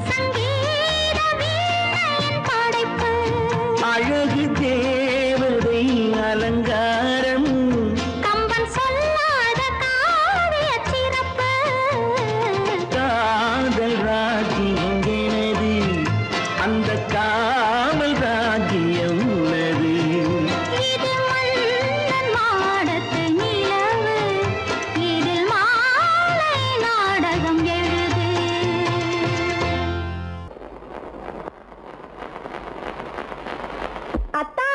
சங்கீத வீணையின் படைப்பு, அழகு தேவதை அலங்காரம் கம்பன் சொல்லாத காவியச் சிறப்பு. காதல் ராஜ்யம் எனது அந்த காவல் ராஜ்யம் உள்ளது இது மன்னன் மாடத்து நிலவு, இதில் மாலை நாடகம் எழுது. அத்தா,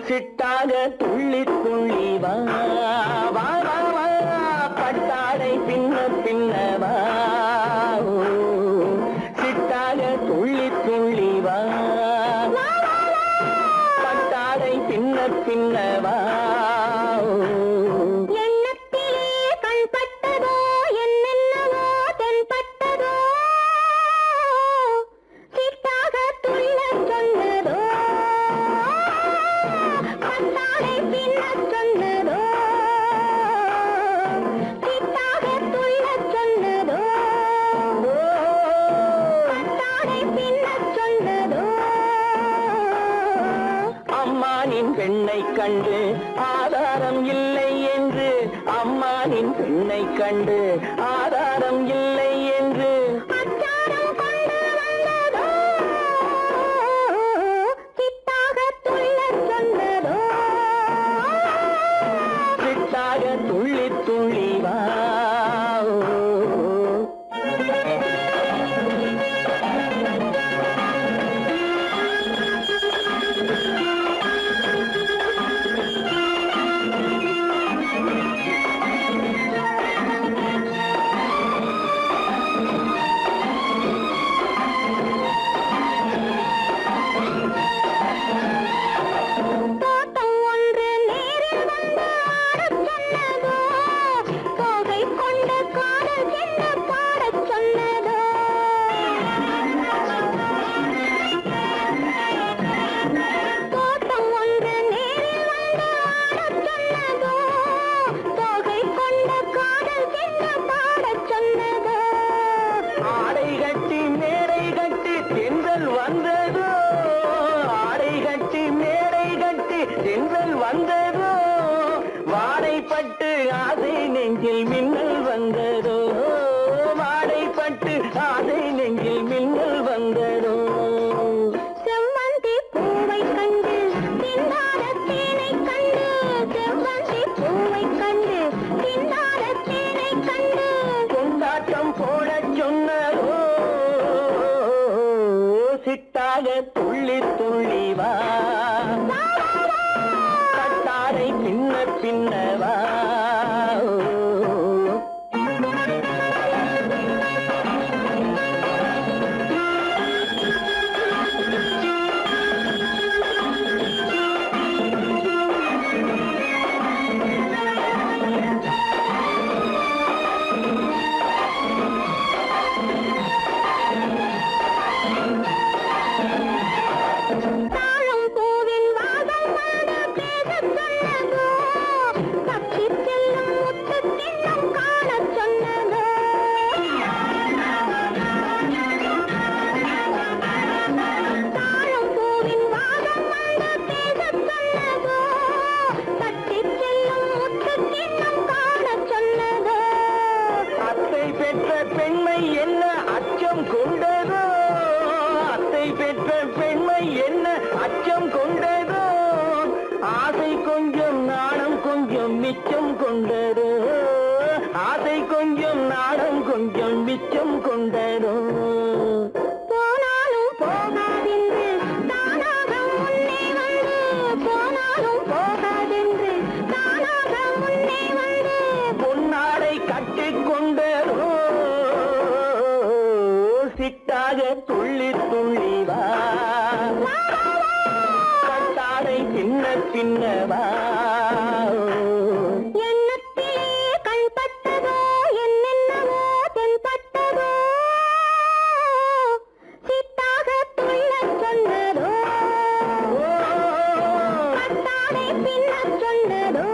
சிட்டாக துள்ளி துள்ளி வா வா வா வா பட்டாடை பின்ன பின்ன வா ஓ, சிட்டாக துள்ளி துள்ளி வா பட்டாடை பின்ன பின்ன வா ஓ. எண்ணத்திலே கண்பட்டதோ என்னென்னவோ தென்பட்டதோ, சிட்டாக துள்ளச் சொன்னதோ, பட்டாடை பின்னச் சொன்னதோ, சிட்டாக துள்ளச் சொன்னதோ, பட்டாடை பின்னச் சொன்னதோ. அம்மானின் பெண்ணை கண்டு ஆதாரம் இல்லை என்று அம்மானின் பெண்ணை கண்டு ஆதாரம் இல்லை என்று அச்சாரம் கொண்டு வந்த சிட்டாக துள்ளி துள்ளி வா கட்டாரை பின்ன பின்னவா தாழம் பூவின் வாசம் வந்து பேசச் சொன்னதோ, தப்பிச் செல்லும் முத்துக் கிண்ணம் காணச் சொன்னதோ. தாழம் பூவின் வாசம் வந்து பேசச் சொன்னதோ, தப்பிச் செல்லும் முத்துக் கிண்ணம் காணச் சொன்னதோ. அத்தை பெற்ற பெண்மை என்ன அச்சம் கொண்டதோ அத்தை பெற்ற பெண்மை என்ன அச்சம் கொண்டதோ ஆசை கொஞ்சம் நாணம் கொஞ்சம் மிச்சம் கொண்டதோ ஆசை கொஞ்சம் நாணம் கொஞ்சம் மிச்சம் கொண்டதோ போனாலும் போகாதென்று தானாக முன்னே வந்து, போனாலும் போகாதென்று தானாக முன்னே வந்து. பொன்னாடை கட்டிக் கொண்டதோ சிட்டாக துள்ளி துள்ளி வா கட்டாடை பின்ன பின்னவா எண்ணத்திலே கண்பட்டதோ என்னென்னவோ தென்பட்டதோ, சித்தாக துள்ளச் சொன்னதோ, கட்டாடை பின்னச் சொன்னதோ.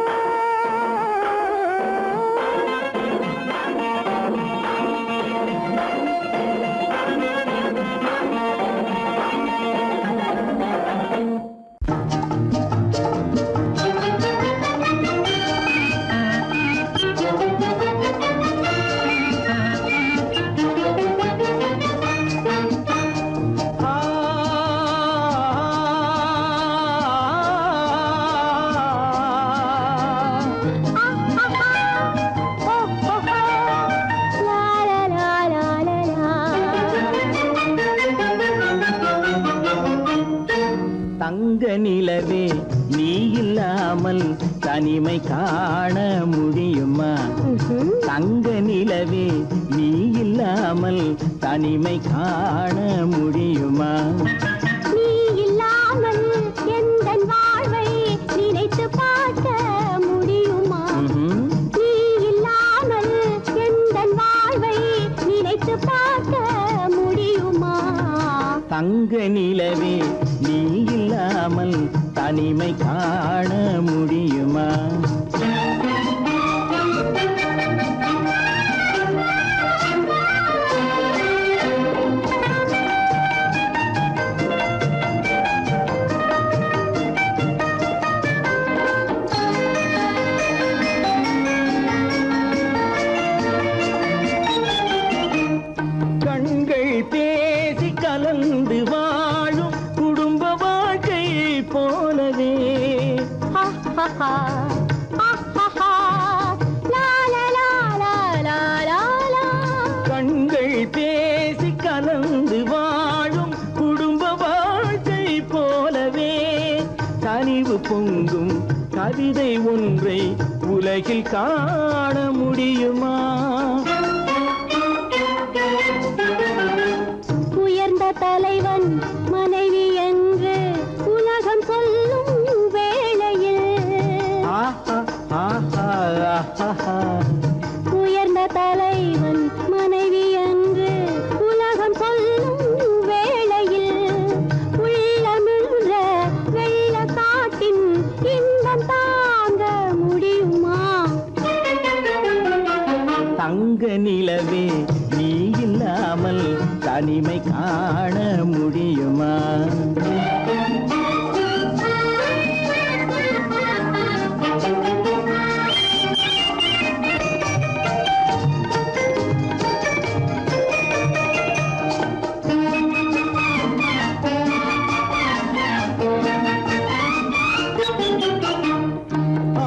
தங்க நிலவே நீ இல்லாமல் தனிமை காண முடியுமா தங்க நிலவே நீ இல்லாமல் தனிமை காண முடியுமா நீ இல்லாமல் எந்தன் வாழ்வை நினைத்து பார்க்க முடியுமா? நீ இல்லாமல் எந்தன் வாழ்வை நினைத்து பார்க்க முடியுமா? தங்க நிலவே நீ இல்லாமல் தனிமை காண முடியுமா கண்கள் பேசி கலந்து வாழும் குடும்ப வாழ்க்கை போலவே ஆஹாஹா, ஆஹாஹா, லா, லா, லா, லா, லா, லா, லா. கண்கள் பேசி கலந்து வாழும் குடும்ப வாழ்க்கை போலவே கனிவு பொங்கும் கவிதை ஒன்றை உலகில் காண முடியுமா உயர்ந்த தலைவன் மனைவி என்று உலகம் சொல்லும் வேளையில், ஆஹா ஆஹா ஆஹா உயர்ந்த தலைவன் மனைவி என்று உலகம் சொல்லும் வேளையில், உள்ளமிழ்ற வெள்ள காட்டின் இன்பம் தாங்க முடியுமா? தங்க நிலவே நீ இல்லாமல் தனிமை காண முடியுமா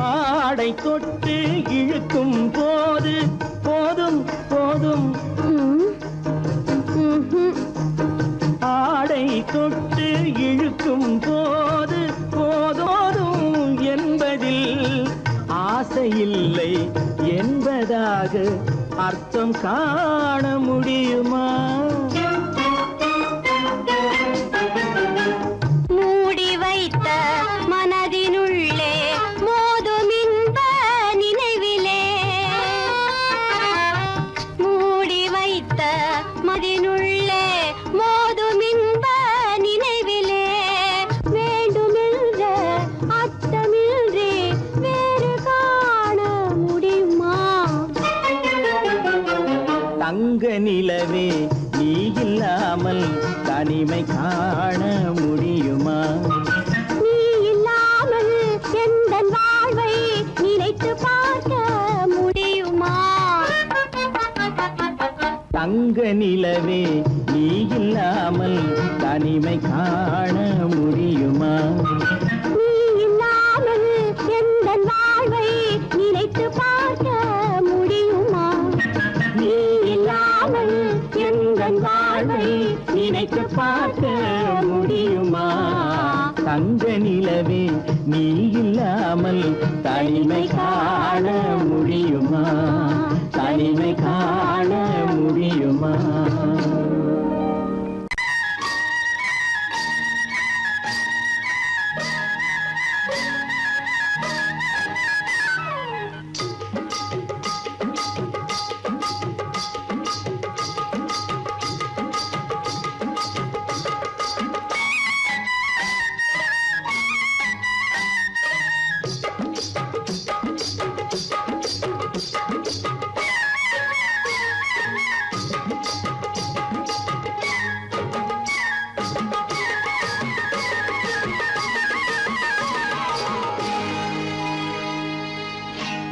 ஆடை தொட்டு இழுக்கும் போது போதும் போதும் ஆடை தொட்டு இழுக்கும் போது போதோதும் என்பதில் ஆசையில்லை என்பதாக அர்த்தம் காண முடியுமா? மூடி வைத்த மனதினுள்ளே மோதும் இன்ப நினைவிலே, மூடி வைத்த மனதினுள்ளே மோதும் இன்ப நினைவிலே, வேண்டுமென்ற அர்த்தமின்றி வேறு காண முடியுமா? தங்க நிலவே நீ இல்லாமல் தனிமை காண முடியுமா? நீ இல்லாமல் எந்தன் வாழ்வை நினைத்து பார்க்க முடியுமா? தங்க நிலவே நீ இல்லாமல் தனிமை காண முடியுமா? நீ இல்லாமல் எந்தன் வாழ்வை நினைத்து பார்க்க முடியுமா? நீ இல்லாமல் எங்கள் வாழ்வை நினைத்து பார்க்க முடியுமா? தங்க நிலவே நீ இல்லாமல் தனிமை காண முடியுமா? தனிமை காண முடியுமா?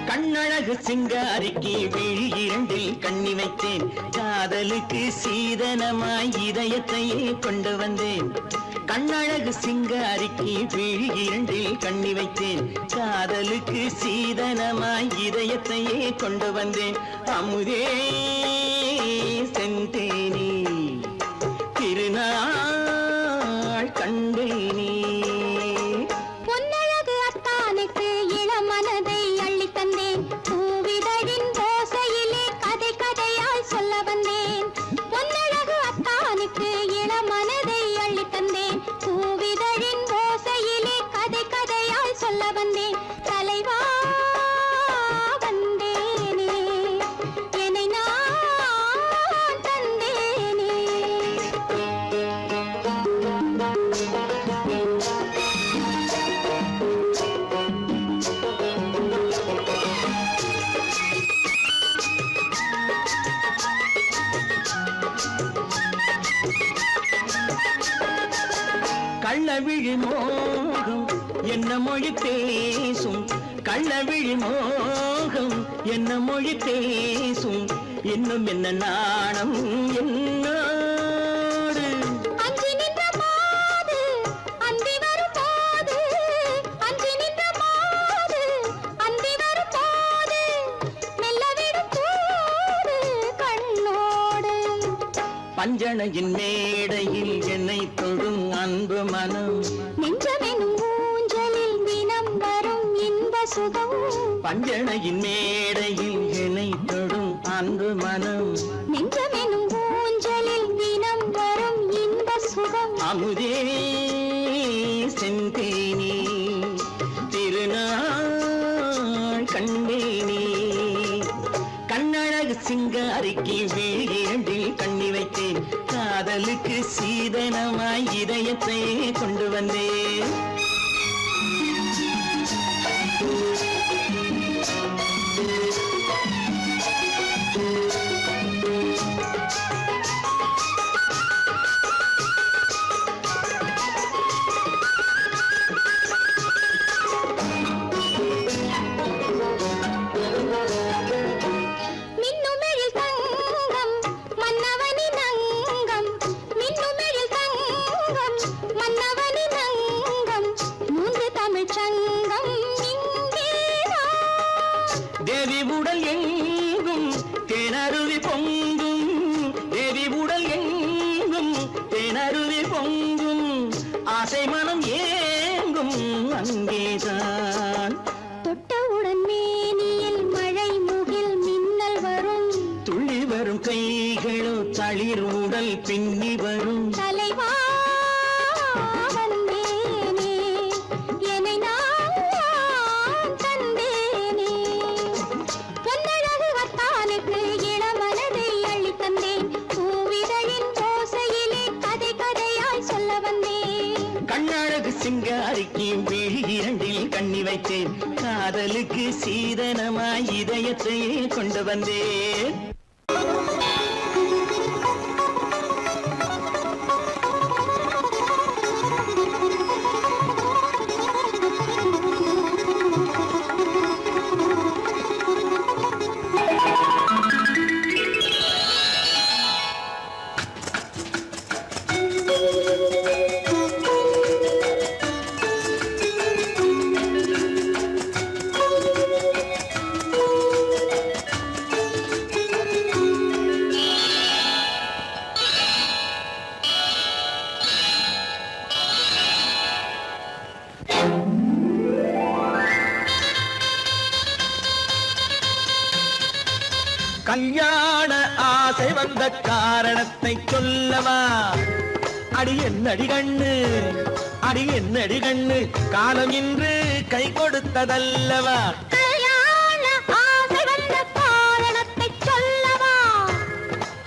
கண்ணழகு சிங்காரிக்கு விழி இரண்டில் கண்ணி வைத்தேன், காதலுக்கு சீதனமாய் இதயத்தையே கொண்டு வந்தேன். கண்ணழகு சிங்காரிக்கு விழி இரண்டில் கண்ணி வைத்தேன், காதலுக்கு சீதனமாய் இதயத்தையே கொண்டு வந்தேன். அமுதே செந்தேனே திருநாள் கண்டேனே. பொன்னழகு அத்தானுக்கு இளமனதை அள்ளித் தந்தேன், பூவிதழின் ஓசையிலே கதை கதையாய் சொல்ல வந்தேன். பொன்னழகு அத்தானுக்கு இளமனதை அள்ளித் தந்தேன், பூவிதழின் ஓசையிலே கதை கதையாய் சொல்ல வந்தேன். தலைவா வந்தேனே, என்னை நான் தந்தேனே. கள்ளவிழி மோகம் என்ன மொழி பேசும், கள்ளவிழி மோகம் என்ன மொழி பேசும், இன்னும் என்ன நாணம் என்னோடு. அஞ்சி நின்ற மாது அந்தி வரும் போது, அஞ்சி நின்ற மாது அந்தி வரும் போது, மெல்ல விடும் கூடு கண்ணோடு. பஞ்சணையின் மேடையில் என்னை தொடும் அன்பு மனம், நெஞ்சமெனும் ஊஞ்சலில் தினம் வரும் இன்ப சுகம். பஞ்சணையின் மேடையில் என்னை தொடும் அன்பு மனம், நெஞ்சமெனும் ஊஞ்சலில் தினம் வரும் இன்ப சுகம். அமுதே செந்தேனே திருநாள் கண்டேனே. கண்ணழகு சிங்காரிக்கு விழியண்டில் கண்ணி வைத்தேன், காதலுக்கு சீதனமாய் இதயத்தை கொண்டு வந்தேன். மின்னுமெழில் தங்கம் மன்னவனின் அங்கம், மின்னுமெழில் தங்கம் மன்னவனின் அங்கம், மூன்று தமிழ்ச் சங்கம் இங்கேவா. தேவி உடல் எங்கும் தேனருவி பொங்கும், தேவி உடல் எங்கும் தேனருவி பொங்கும், ஆசை மனம் ஏங்கும் அங்கேதான். தொட்டவுடன் மேனியில் மழை முகில் மின்னல் வரும், துள்ளி வரும் கைகளோ தளிர் உடல் பின்னி வரும். தலைவா வந்தேனே, என்னை நான் தந்தேனே, பொன்னழகு வத்தானுக்கு இளமனதை அள்ளித் தந்தேன், பூவிதழின் ஓசையிலே கதை கதையாய் சொல்ல வந்தேன். கண்ணழகு சிங்காரிக்கு விழி இரண்டில் கண்ணி வைத்தேன், காதலுக்கு சீதனமாய் இதயத்தையே கொண்டு வந்தேன். கல்யாண ஆசை வந்த காரணத்தை சொல்லவா? அடி என்னடி கண்ணு, அடி என்னடி கண்ணு, காலம் இன்று கை கொடுத்ததல்லவா? கல்யாண ஆசை வந்த காரணத்தை சொல்லவா?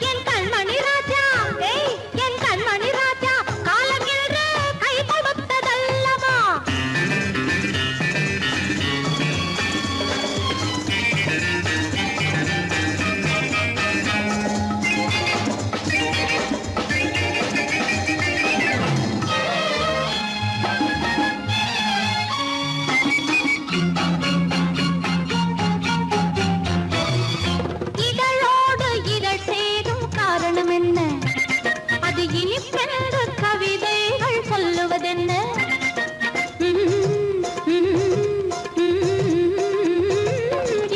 என் கண்மணி ராஜா, என் கண்மணி ராஜா, காலம் என்று கை கொடுத்ததல்லவா? இதழோடு இதழ் சேரும் காரணம் என்ன? அது இனிப்பென்று கவிதைகள் சொல்லுவதென்ன?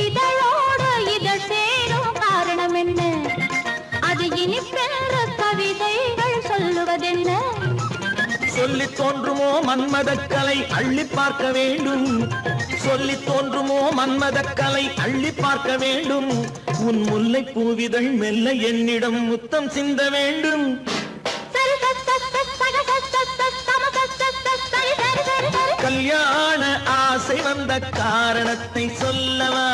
இதழோடு இதழ் சேரும் காரணம் என்ன? அது இனிப்பென்று கவிதைகள் சொல்லுவதென்ன? சொல்லி தோன்றுமோ மன்மதக்கலை அள்ளி பார்க்க வேண்டும், சொல்லி தோன்றுமோ மன்மதக்கலை அள்ளி பார்க்க வேண்டும். உன் முல்லை பூவிதழ் மெல்ல என்னிடம் முத்தம் சிந்த வேண்டும். கல்யாண ஆசை வந்த காரணத்தை சொல்லவா?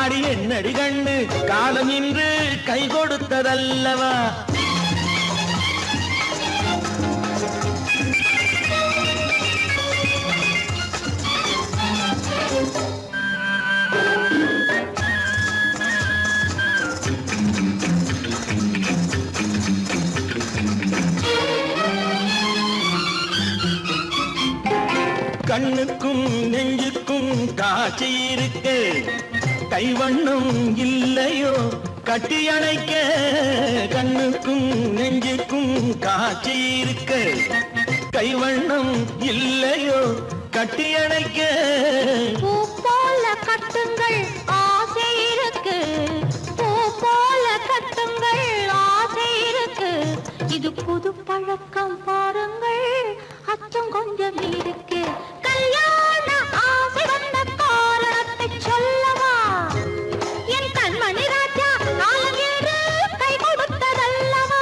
அடி என்னடி கண்ணு, காலம் இன்று கை கொடுத்ததல்லவா? கண்ணுக்கும் நெஞ்சுக்கும் காட்சி இருக்கு, கைவண்ணம் இல்லையோ கட்டி அணைக்க? கண்ணுக்கும் நெஞ்சுக்கும் காட்சி இருக்கு, கைவண்ணம் இல்லையோ கட்டி அணைக்க? பூ போல கட்டுங்கள் ஆசை இருக்கு, பூ போல கட்டுங்கள் ஆசை இருக்கு, இது புது பழக்கம் பாருங்கள், அச்சம் கொஞ்சம் இருக்கு. கல்யாண ஆசை வந்த காரணத்தை சொல்லவா? என் கண்மணி ராஜா, காலம் என்று கை கொடுத்ததல்லவா?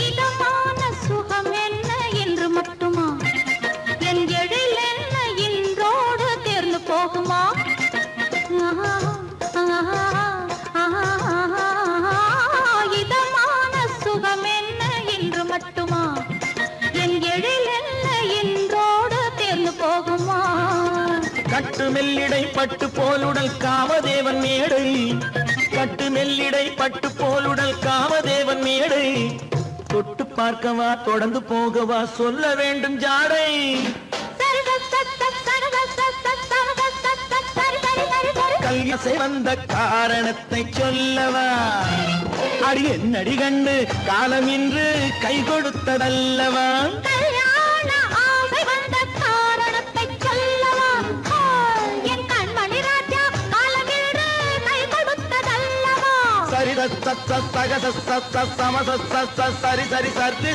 இதமான சுகம் என்ன என்று மட்டுமா? என் எழில் என்ன இன்றோடு தேர்ந்து போகுமா? இதமான சுகம் என்ன என்று மட்டுமா? என் எழில் என்ன இன்றோடு தேர்ந்து போகுமா? கட்டு மெல்லிடை பட்டு போலுடல் காமதேவன் மேடை, கட்டு மெல்லிடை பட்டு போலுடல் காமதேவன் மேடை. தொட்டு பார்க்கவா தொடர்ந்து போகவா சொல்ல வேண்டும் ஜாடை. சரி சரி சரி சரி சரி சரி கல்யாசை வந்த காரணத்தை சொல்லவா? அடி என்னடி கண்டு காலம் இன்று கை கொடுத்ததல்லவா? கல்யாண ஆசை வந்த காரணத்தை சொல்லவா? என் கண்மணி ராஜா காலமில்லை கை கொடுத்ததல்லவா? சரி சரி சரி சரி சரி